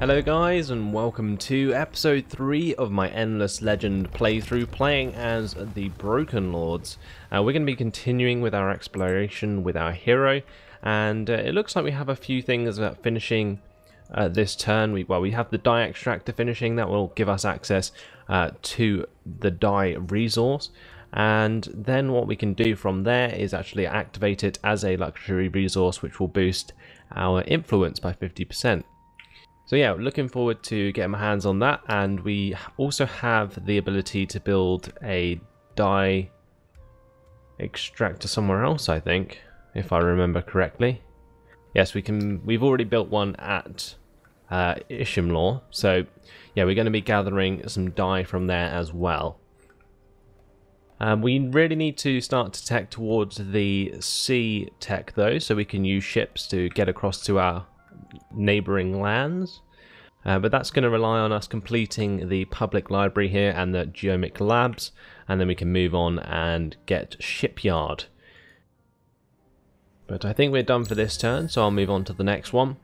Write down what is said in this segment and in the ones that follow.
Hello guys, and welcome to episode 3 of my Endless Legend playthrough, playing as the Broken Lords. We're going to be continuing with our exploration with our hero, and it looks like we have a few things finishing this turn. We have the dye extractor finishing. That will give us access to the dye resource, and then what we can do from there is actually activate it as a luxury resource, which will boost our influence by 50%. So yeah, looking forward to getting my hands on that, and we also have the ability to build a dye extractor somewhere else, I think, if I remember correctly. Yes, we can. We've already built one at Ishimlaw, so yeah, we're going to be gathering some dye from there as well. We really need to start to tech towards the sea tech though, so we can use ships to get across to our neighbouring lands, but that's going to rely on us completing the public library here and the geomic labs, and then we can move on and get shipyard. But I think we're done for this turn, so I'll move on to the next one.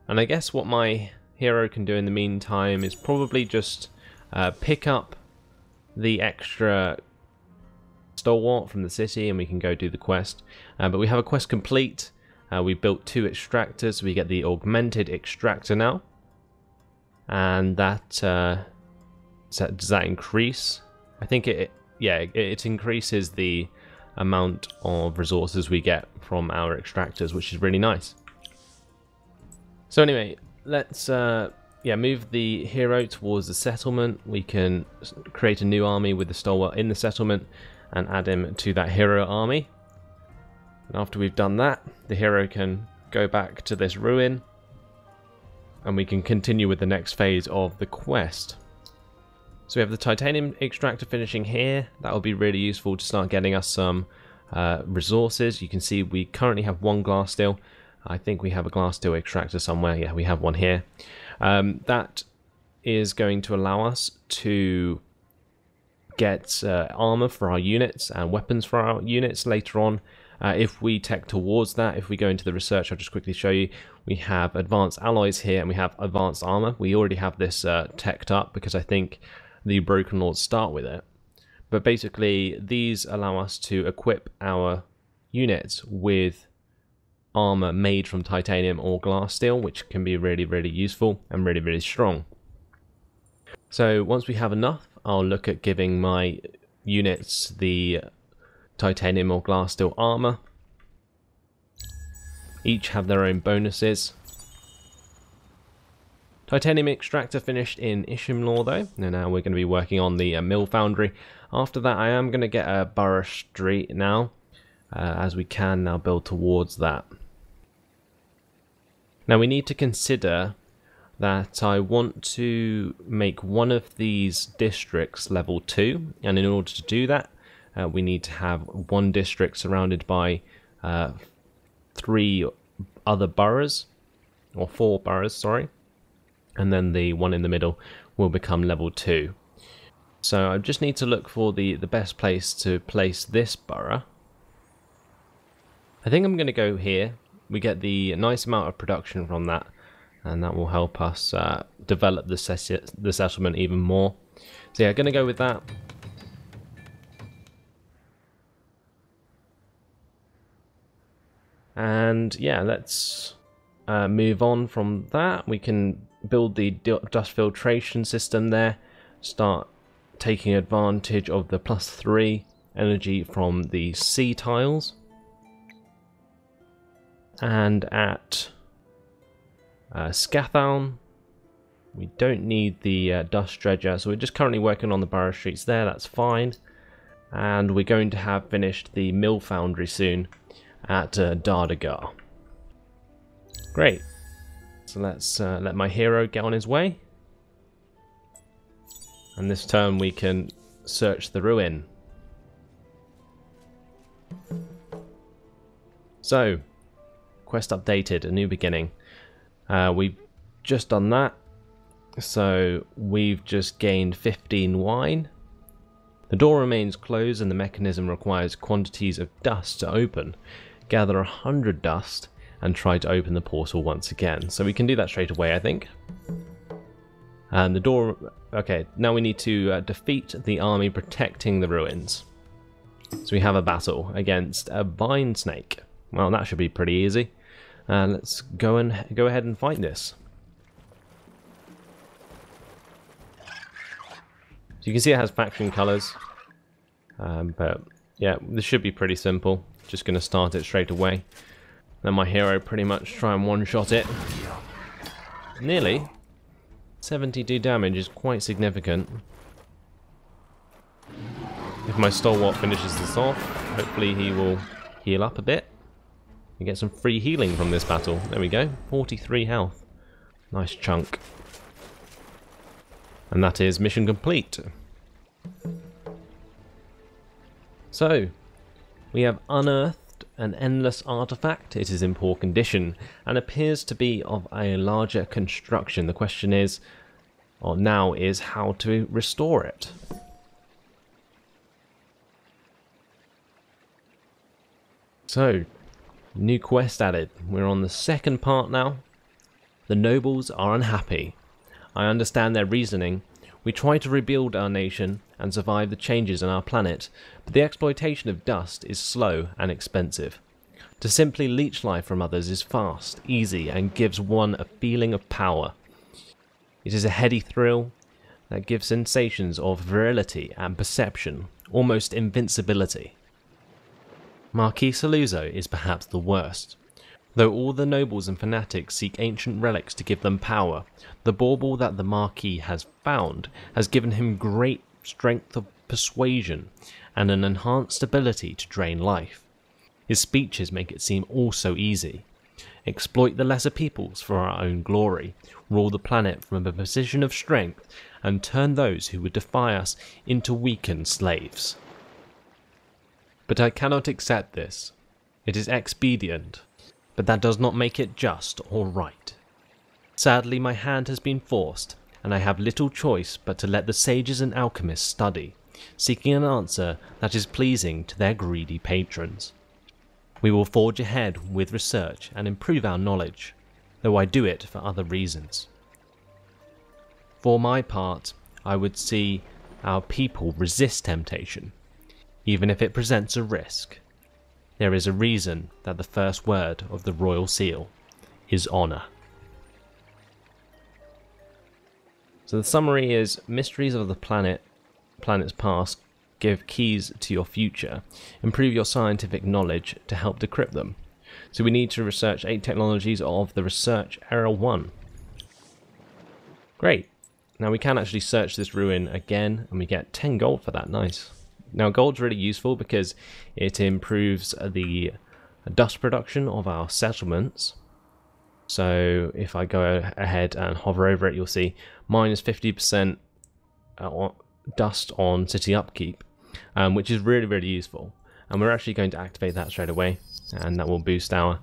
And I guess what my hero can do in the meantime is probably just pick up the extra stalwart from the city and we can go do the quest. But we have a quest complete. We built 2 extractors, so we get the augmented extractor now. And that, does that increase? I think it increases the amount of resources we get from our extractors, which is really nice. So anyway, let's move the hero towards the settlement. We can create a new army with the stalwart in the settlement and add him to that hero army. And after we've done that, the hero can go back to this ruin and we can continue with the next phase of the quest. So we have the titanium extractor finishing here. That will be really useful to start getting us some resources. You can see we currently have 1 glass steel. I think we have a glass steel extractor somewhere. Yeah, we have one here. That is going to allow us to get armor for our units and weapons for our units later on. If we tech towards that, if we go into the research, I'll just quickly show you, we have advanced alloys here and we have advanced armor. We already have this teched up because I think the Broken Lords start with it. But basically, these allow us to equip our units with armor made from titanium or glass steel, which can be really, really useful and really, really strong. So once we have enough, I'll look at giving my units the titanium or glass steel armor. Each have their own bonuses. Titanium extractor finished in Ishimlaw though, and now we're going to be working on the mill foundry. After that I am going to get a borough street now, as we can now build towards that. Now we need to consider that I want to make one of these districts level 2, and in order to do that we need to have 1 district surrounded by 3 other boroughs, or 4 boroughs, sorry, and then the one in the middle will become level 2. So I just need to look for the best place to place this borough. I think I'm going to go here. We get the nice amount of production from that, and that will help us develop the settlement even more. So yeah, going to go with that. And yeah, let's move on from that. We can build the dust filtration system there, start taking advantage of the +3 energy from the sea tiles. And at Scathaln, we don't need the dust dredger, so we're just currently working on the borough streets there. That's fine. And we're going to have finished the mill foundry soon at Dardagar. Great. So let's let my hero get on his way. And this turn we can search the ruin. So, quest updated, a new beginning. We've just done that. So we've just gained 15 wine. The door remains closed and the mechanism requires quantities of dust to open. Gather 100 dust and try to open the portal once again. So we can do that straight away, I think. And the door... Okay, now we need to defeat the army protecting the ruins. So we have a battle against a vine snake. Well, that should be pretty easy. Let's go ahead and fight this. So you can see it has faction colours. But yeah, this should be pretty simple. Just going to start it straight away. Then my hero pretty much try and one-shot it. Nearly. 72 damage is quite significant. If my stalwart finishes this off, hopefully he will heal up a bit. And get some free healing from this battle. There we go, 43 health. Nice chunk. And that is mission complete. So, we have unearthed an endless artifact. It is in poor condition and appears to be of a larger construction. The question is, or now is, how to restore it. So, new quest added. We're on the second part now. The nobles are unhappy. I understand their reasoning. We try to rebuild our nation and survive the changes on our planet, but the exploitation of dust is slow and expensive. To simply leech life from others is fast, easy, and gives one a feeling of power. It is a heady thrill that gives sensations of virility and perception, almost invincibility. Marquis Saluzzo is perhaps the worst. Though all the nobles and fanatics seek ancient relics to give them power, the bauble that the Marquis has found has given him great strength of persuasion and an enhanced ability to drain life. His speeches make it seem all so easy. Exploit the lesser peoples for our own glory, rule the planet from a position of strength, and turn those who would defy us into weakened slaves. But I cannot accept this. It is expedient, but that does not make it just or right. Sadly, my hand has been forced, and I have little choice but to let the sages and alchemists study, seeking an answer that is pleasing to their greedy patrons. We will forge ahead with research and improve our knowledge, though I do it for other reasons. For my part, I would see our people resist temptation, even if it presents a risk. There is a reason that the first word of the royal seal is honour. So the summary is, mysteries of the planet's past give keys to your future. Improve your scientific knowledge to help decrypt them. So we need to research 8 technologies of the Research Era 1. Great. Now we can actually search this ruin again and we get 10 gold for that. Nice. Now gold's really useful because it improves the dust production of our settlements. So if I go ahead and hover over it, you'll see minus 50% dust on city upkeep, which is really, really useful. And we're actually going to activate that straight away, and that will boost our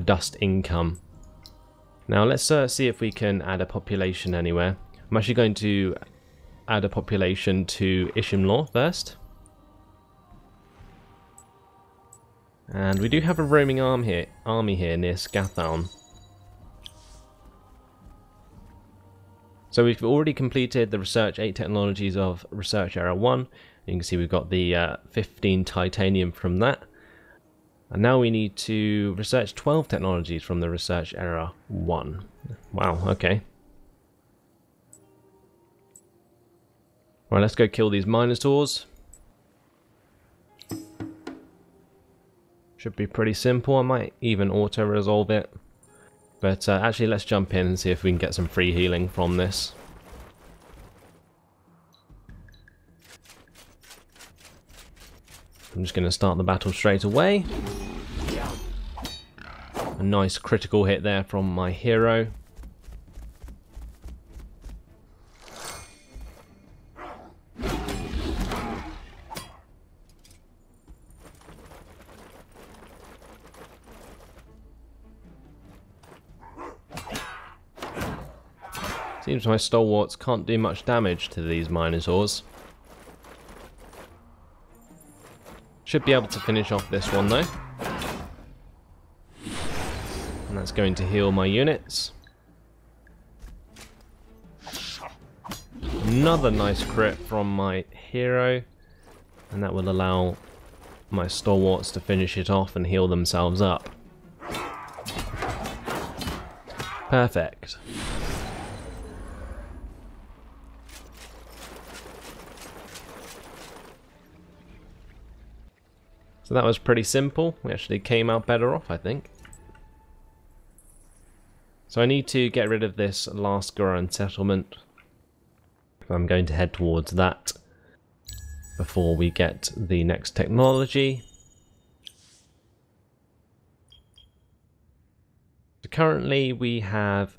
dust income. Now let's see if we can add a population anywhere. I'm actually going to add a population to Ishimlaw first. And we do have a roaming army here near Scathown. So we've already completed the Research 8 technologies of Research Era 1. You can see we've got the 15 titanium from that. And now we need to research 12 technologies from the Research Era 1. Wow, okay. Right, let's go kill these Minotaurs. Should be pretty simple. I might even auto-resolve it. But actually, let's jump in and see if we can get some free healing from this. I'm just going to start the battle straight away. A nice critical hit there from my hero. Seems my stalwarts can't do much damage to these Minotaurs. Should be able to finish off this one though. That's going to heal my units. Another nice crit from my hero, and that will allow my stalwarts to finish it off and heal themselves up. Perfect. So that was pretty simple. We actually came out better off, I think. So I need to get rid of this last Goran settlement. I'm going to head towards that before we get the next technology. So currently we have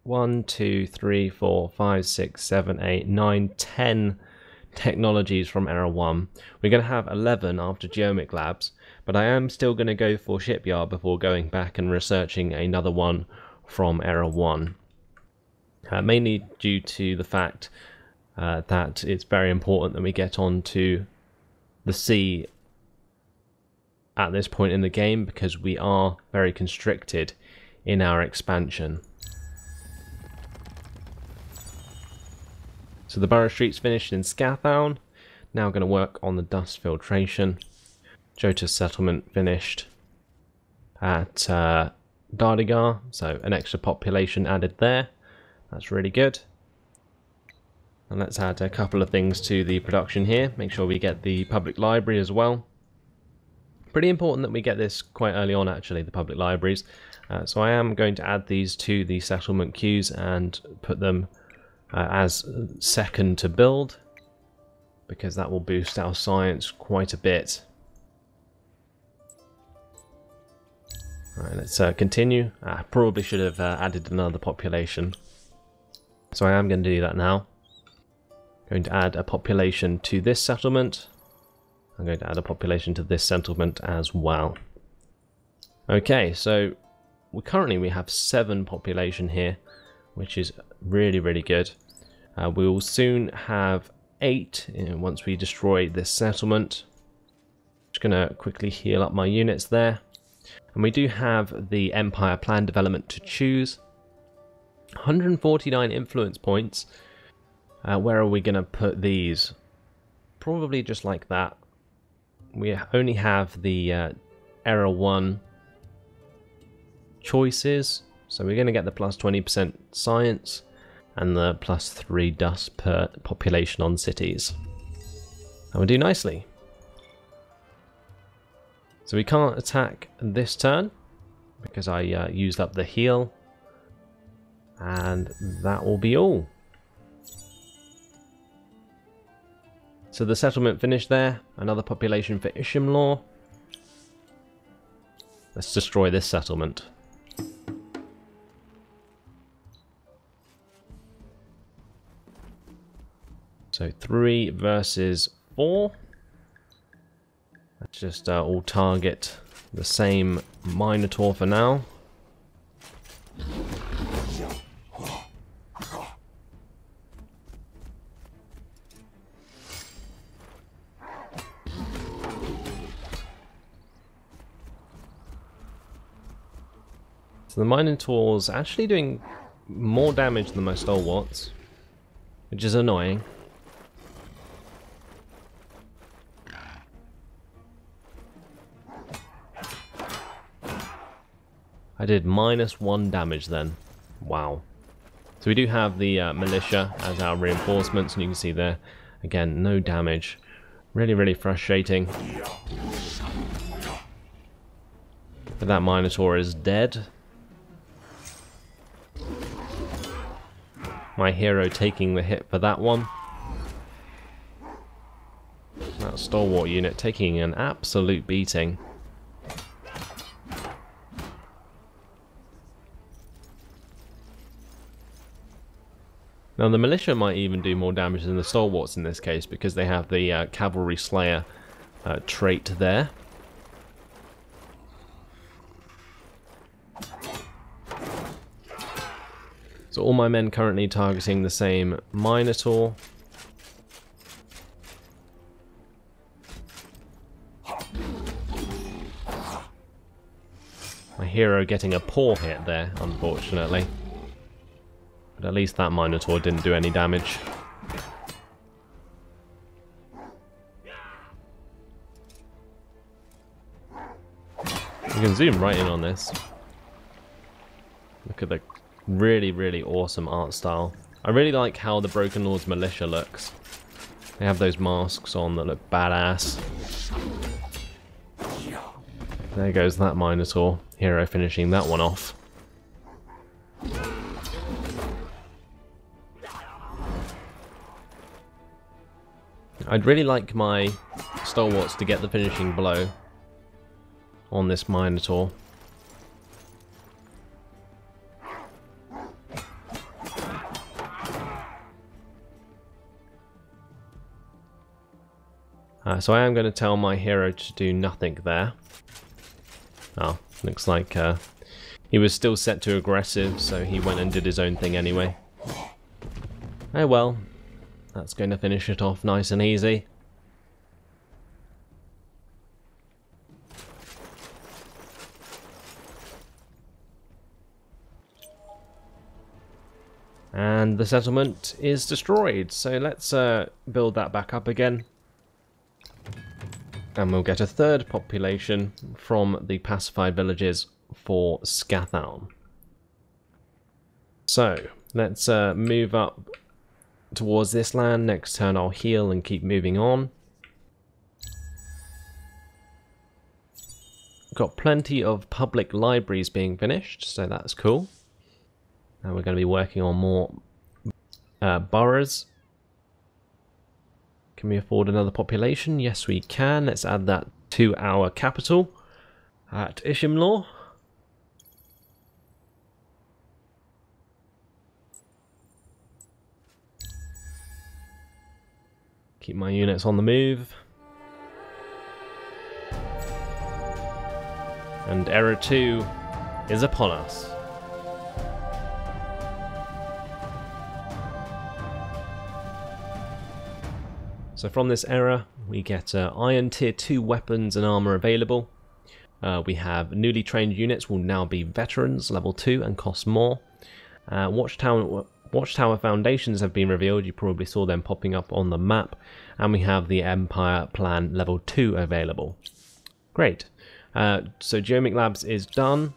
1, 2, 3, 4, 5, 6, 7, 8, 9, 10 technologies from Era 1. We're going to have 11 after Geomic Labs, but I am still going to go for Shipyard before going back and researching another one from Era 1. Mainly due to the fact that it's very important that we get onto the sea at this point in the game, because we are very constricted in our expansion. So the Borough Street's finished in Scathown. Now going to work on the dust filtration. Jota's settlement finished at Dardigar, so an extra population added there. That's really good. And let's add a couple of things to the production here. Make sure we get the public library as well. Pretty important that we get this quite early on, actually, the public libraries. So I am going to add these to the settlement queues and put them as second to build, because that will boost our science quite a bit. Alright, let's continue. I probably should have added another population. So I am going to do that now. Going to add a population to this settlement. I'm going to add a population to this settlement as well. Okay, so currently we have 7 population here, which is really, really good. We will soon have 8 once we destroy this settlement. Just going to quickly heal up my units there. And we do have the Empire Plan Development to choose. 149 influence points. Where are we going to put these? Probably just like that. We only have the Era 1 choices. So we're going to get the plus 20% science and the plus 3 dust per population on cities. And we'll do nicely. So we can't attack this turn because I used up the heal. And that will be all. So the settlement finished there. Another population for Ishimlaw. Let's destroy this settlement. So 3 versus 4. Let's just all target the same Minotaur for now. So the Minotaur's actually doing more damage than my Stalwarts, which is annoying. I did -1 damage then. Wow. So we do have the militia as our reinforcements, and you can see there, again, no damage. Really, really frustrating. But that Minotaur is dead. My hero taking the hit for that one. That Stalwart unit taking an absolute beating. Now the militia might even do more damage than the Stalwarts in this case, because they have the Cavalry Slayer trait there. So all my men currently targeting the same Minotaur. My hero getting a poor hit there, unfortunately. But at least that Minotaur didn't do any damage. You can zoom right in on this. Look at the really, really awesome art style. I really like how the Broken Lord's militia looks. They have those masks on that look badass. There goes that Minotaur. Hero finishing that one off. I'd really like my stalwarts to get the finishing blow on this Minotaur. So I am going to tell my hero to do nothing there. Oh, looks like he was still set to aggressive, so he went and did his own thing anyway. Oh well, that's going to finish it off nice and easy. And the settlement is destroyed, so let's build that back up again. And we'll get a third population from the pacified villages for Scathown. So, let's move up towards this land. Next turn I'll heal and keep moving on. Got plenty of public libraries being finished, so that's cool. And we're going to be working on more boroughs. Can we afford another population? Yes, we can. Let's add that to our capital at Ishimlaw. Keep my units on the move. And Era 2 is upon us. So from this era, we get Iron Tier 2 weapons and armor available. We have newly trained units will now be veterans, level 2, and cost more. Watchtower foundations have been revealed. You probably saw them popping up on the map. And we have the Empire Plan level 2 available. Great. So Geomic Labs is done.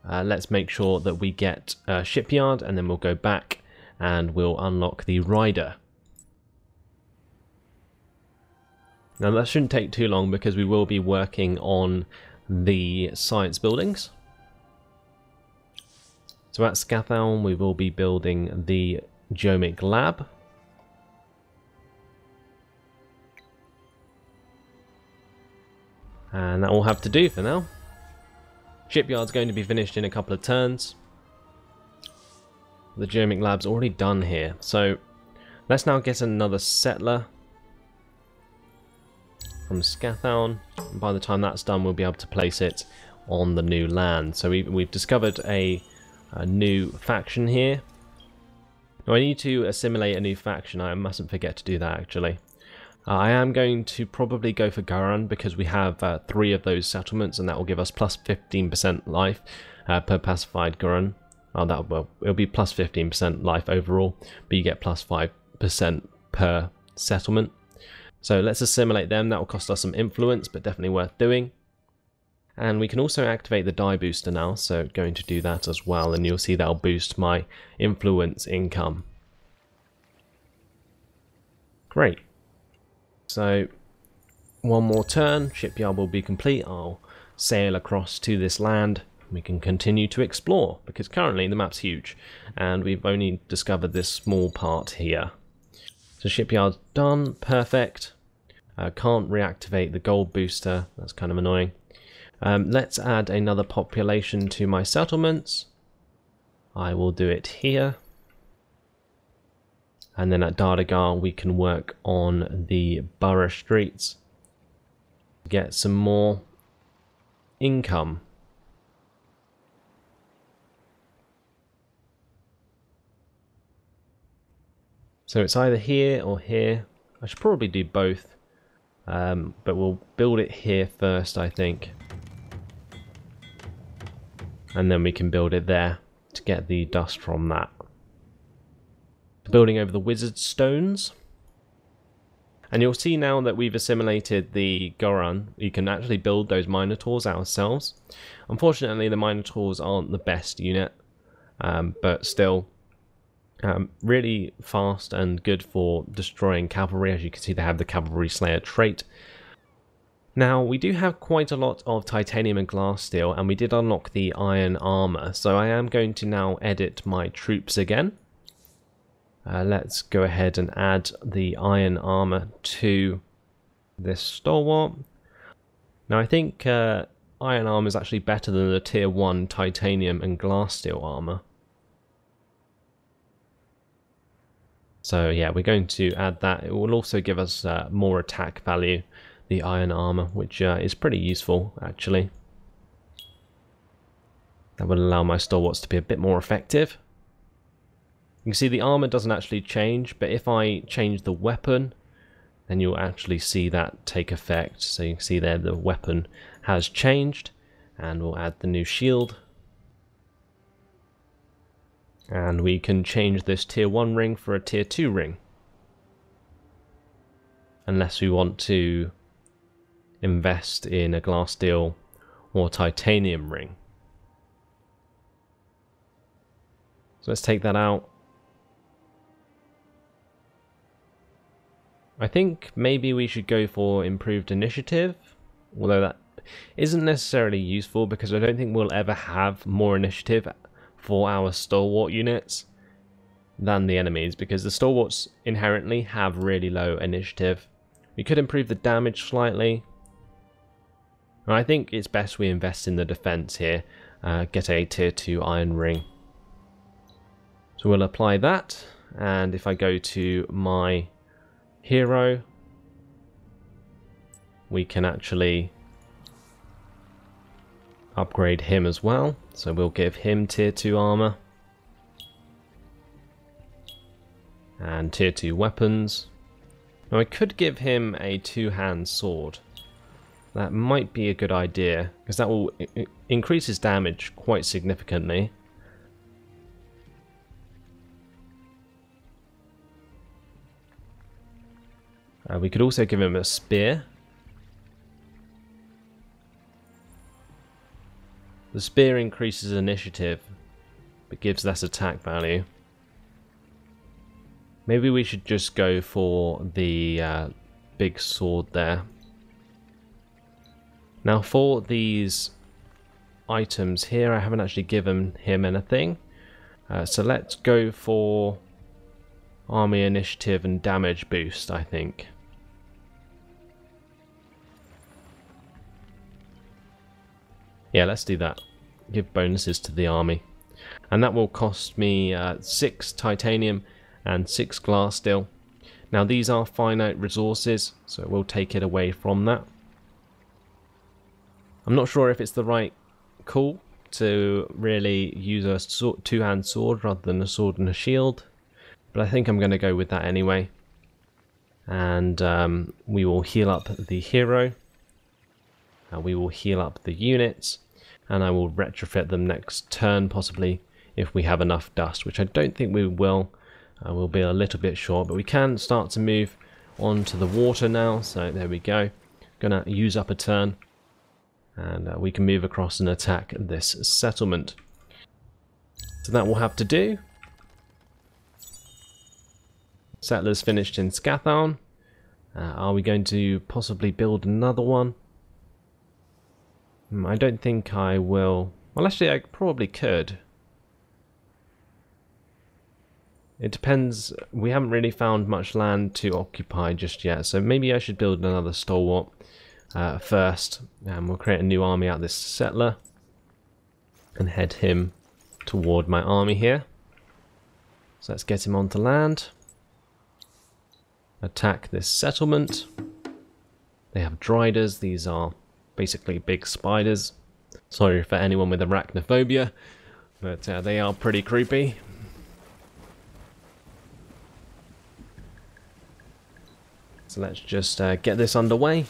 Let's make sure that we get Shipyard, and then we'll go back and we'll unlock the Rider. Now that shouldn't take too long because we will be working on the science buildings. So at Scathown we will be building the Geomic Lab. And that will have to do for now. Shipyard's going to be finished in a couple of turns. The Geomic Lab's already done here. So let's now get another settler from Scathown. By the time that's done, we'll be able to place it on the new land. So we've discovered a new faction here. Now I need to assimilate a new faction. I mustn't forget to do that actually. I am going to probably go for Garan because we have 3 of those settlements, and that will give us plus 15% life per pacified Garan. Well, it'll be plus 15% life overall, but you get plus 5% per settlement. So let's assimilate them. That will cost us some influence, but definitely worth doing. And we can also activate the die booster now, so going to do that as well, and you'll see that'll boost my influence income. Great. So one more turn, Shipyard will be complete. I'll sail across to this land. We can continue to explore, because currently the map's huge, and we've only discovered this small part here. So Shipyard's done, perfect. Can't reactivate the gold booster, that's kind of annoying. Let's add another population to my settlements. I will do it here. And then at Dardagar we can work on the borough streets. Get some more income. So it's either here or here. I should probably do both. But we'll build it here first, I think. and then we can build it there to get the dust from that. Building over the wizard stones. And you'll see now that we've assimilated the Goran, we can actually build those Minotaurs ourselves. Unfortunately, the Minotaurs aren't the best unit, but still really fast and good for destroying cavalry. As you can see, they have the Cavalry Slayer trait. Now, we do have quite a lot of titanium and glass steel, and we did unlock the iron armor, so I am going to now edit my troops again. Let's go ahead and add the iron armor to this stalwart. Now I think iron armor is actually better than the tier 1 titanium and glass steel armor. So yeah, we're going to add that. It will also give us more attack value, the iron armor, which is pretty useful actually. That will allow my stalwarts to be a bit more effective. You can see the armor doesn't actually change, but if I change the weapon, then you'll actually see that take effect. So you can see there the weapon has changed, and we'll add the new shield. And we can change this tier 1 ring for a tier 2 ring. Unless we want to invest in a glass steel or titanium ring. So let's take that out. I think maybe we should go for improved initiative, although that isn't necessarily useful because I don't think we'll ever have more initiative for our stalwart units than the enemies, because the stalwarts inherently have really low initiative. We could improve the damage slightly. And I think it's best we invest in the defense here, get a tier 2 iron ring. So we'll apply that, and if I go to my hero, we can actually upgrade him as well. So we'll give him tier 2 armor and tier 2 weapons. Now I could give him a 2-hand sword. That might be a good idea, because that will increase his damage quite significantly. We could also give him a spear. The spear increases initiative, but gives less attack value. Maybe we should just go for the big sword there. Now for these items here, I haven't actually given him anything. So let's go for army initiative and damage boost, I think. Yeah, let's do that. Give bonuses to the army. And that will cost me 6 titanium and 6 glass steel. Now these are finite resources, so we'll take it away from that. I'm not sure if it's the right call to really use a 2-hand sword rather than a sword and a shield, but I think I'm going to go with that anyway. And we will heal up the hero. We will heal up the units, and I will retrofit them next turn possibly if we have enough dust, which I don't think we will. We'll be a little bit short, but we can start to move onto the water now. So there we go. Gonna use up a turn, and we can move across and attack this settlement. So that will have to do. Settlers finished in Scathown. Are we going to possibly build another one? I don't think I will. Well, actually, I probably could. It depends. We haven't really found much land to occupy just yet, so maybe I should build another stalwart first. And we'll create a new army out of this settler and head him toward my army here. So let's get him onto land. Attack this settlement. They have driders. These are basically big spiders. Sorry for anyone with arachnophobia, but they are pretty creepy. So let's just get this underway.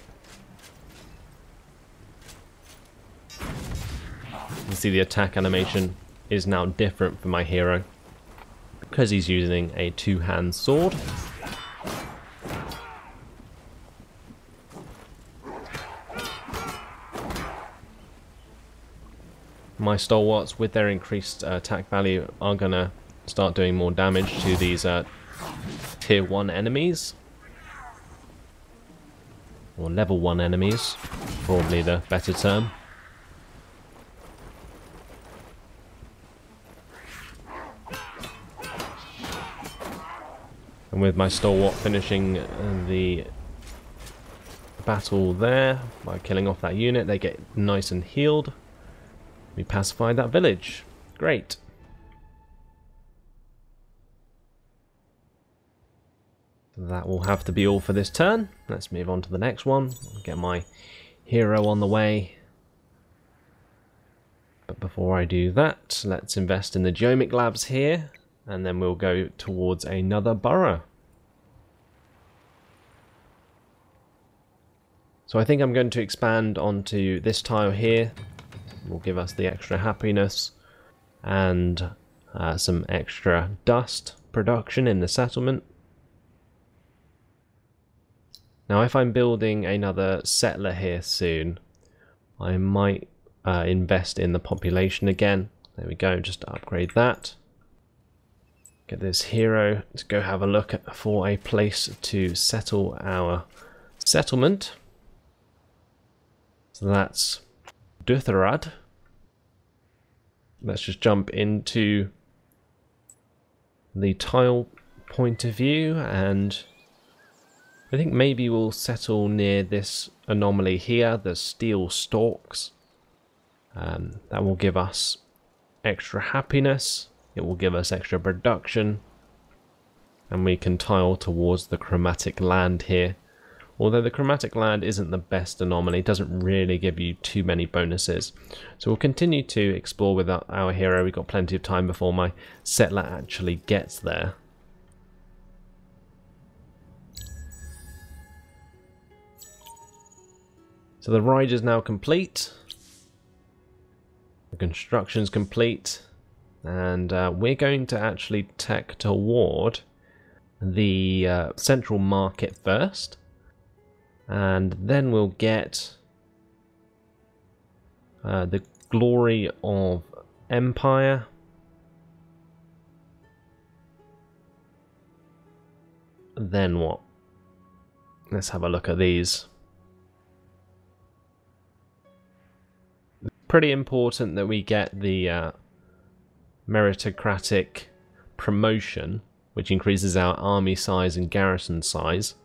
can see the attack animation is now different for my hero because he's using a two-hand sword. My stalwarts, with their increased attack value, are going to start doing more damage to these tier 1 enemies. Or level 1 enemies, probably the better term. And with my stalwart finishing the battle there, by killing off that unit, they get nice and healed. We pacified that village. Great. That will have to be all for this turn. Let's move on to the next one. I'll get my hero on the way. But before I do that, let's invest in the geomic labs here, and then we'll go towards another borough. So I think I'm going to expand onto this tile here. It will give us the extra happiness and some extra dust production in the settlement. Now if I'm building another settler here soon, I might invest in the population again. There we go, just to upgrade that. Get this hero to go have a look for a place to settle our settlement. So that's Temperate. Let's just jump into the tile point of view, and I think maybe we'll settle near this anomaly here, the steel stalks. That will give us extra happiness, it will give us extra production, and we can tile towards the chromatic land here. Although the chromatic land isn't the best anomaly, it doesn't really give you too many bonuses. So we'll continue to explore with our hero. We've got plenty of time before my settler actually gets there. So the ride is now complete. The construction's complete. And we're going to actually tech toward the central market first. And then we'll get the glory of empire. Then what? Let's have a look at these. Pretty important that we get the meritocratic promotion, which increases our army size and garrison size.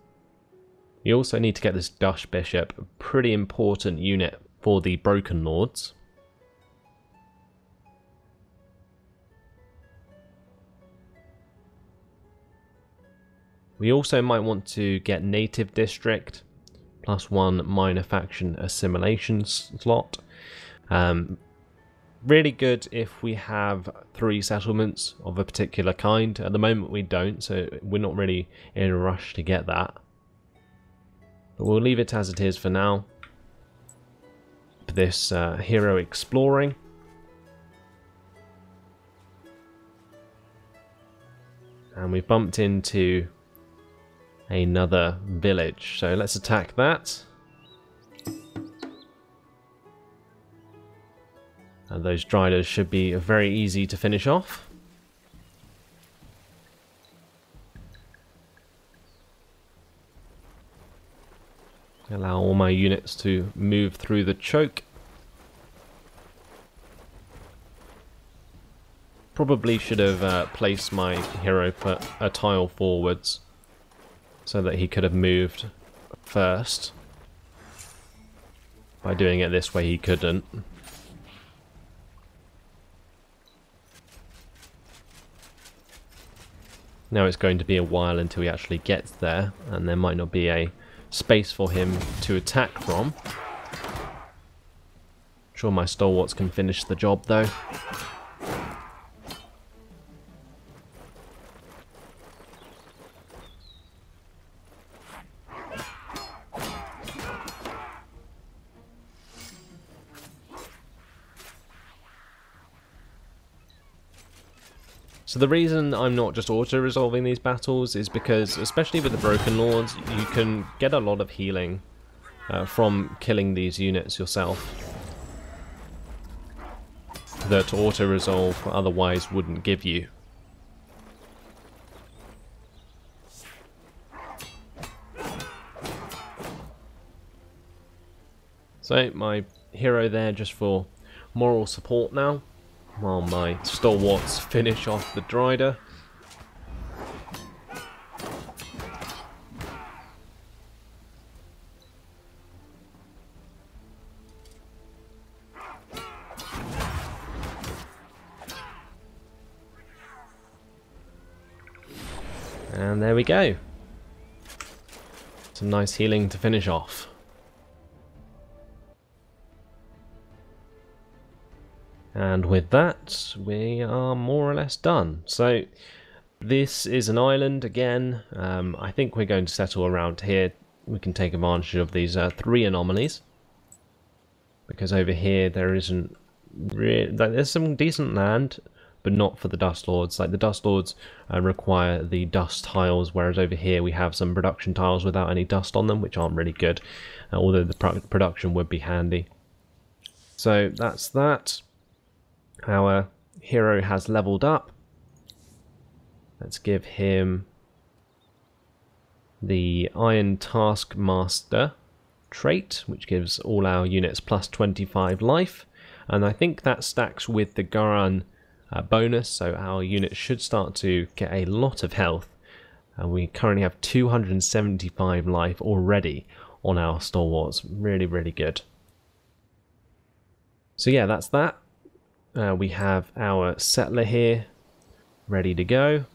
We also need to get this Dutch Bishop, a pretty important unit for the Broken Lords. We also might want to get Native District, +1 minor faction assimilation slot. Really good if we have 3 settlements of a particular kind. At the moment we don't, so we're not really in a rush to get that. But we'll leave it as it is for now. This hero exploring. And we've bumped into another village, so let's attack that. And those Driders should be very easy to finish off. Allow all my units to move through the choke. Probably should have placed my hero a tile forwards so that he could have moved first. By doing it this way he couldn't. Now it's going to be a while until he actually gets there, and there might not be a space for him to attack from. I'm sure my stalwarts can finish the job though. So the reason I'm not just auto-resolving these battles is because, especially with the Broken Lords, you can get a lot of healing from killing these units yourself that auto-resolve otherwise wouldn't give you. So my hero there just for moral support now, while my stalwarts finish off the Drider. And there we go. Some nice healing to finish off. And with that, we are more or less done. So this is an island again. I think we're going to settle around here. We can take advantage of these 3 anomalies, because over here there isn't really, there's some decent land, but not for the Dust Lords. Like the Dust Lords require the dust tiles, whereas over here we have some production tiles without any dust on them, which aren't really good, although the production would be handy. So that's that. Our hero has leveled up. Let's give him the Iron Taskmaster trait, which gives all our units plus 25 life. And I think that stacks with the Garan bonus, so our units should start to get a lot of health. We currently have 275 life already on our stalwarts. Really, really good. So yeah, that's that. We have our settler here ready to go.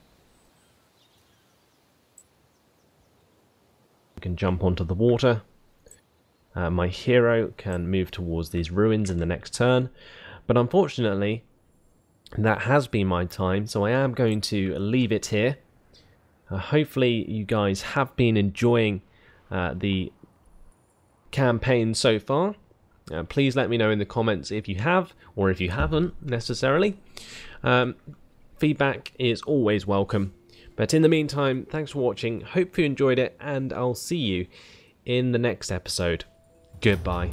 We can jump onto the water. My hero can move towards these ruins in the next turn, but unfortunately that has been my time, so I am going to leave it here. Hopefully you guys have been enjoying the campaign so far. Please let me know in the comments if you have, or if you haven't necessarily. Feedback is always welcome. But in the meantime, thanks for watching. Hope you enjoyed it, and I'll see you in the next episode. Goodbye.